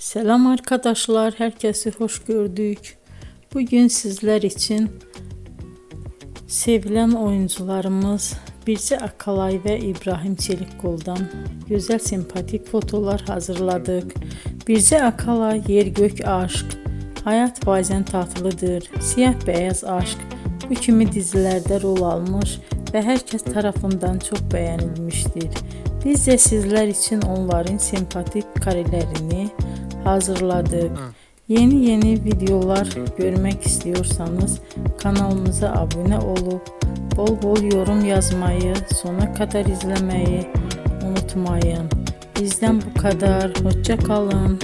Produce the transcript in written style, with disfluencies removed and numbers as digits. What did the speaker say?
Selam arkadaşlar, herkesi hoş gördük. Bugün sizler için sevilen oyuncularımız Birce Akalay ve İbrahim Çelikkol'dan güzel sempatik fotolar hazırladık. Birce Akalay yer gök aşk, hayat bazen tatlıdır, siyah beyaz aşk bu kimi dizilerde rol almış ve herkes tarafından çok beğenilmiştir. Biz de sizler için onların sempatik karelerini hazırladık. Yeni videolar görmek istiyorsanız kanalımıza abone olup bol bol yorum yazmayı, sona kadar izlemeyi unutmayın. Bizden bu kadar. Hoşça kalın.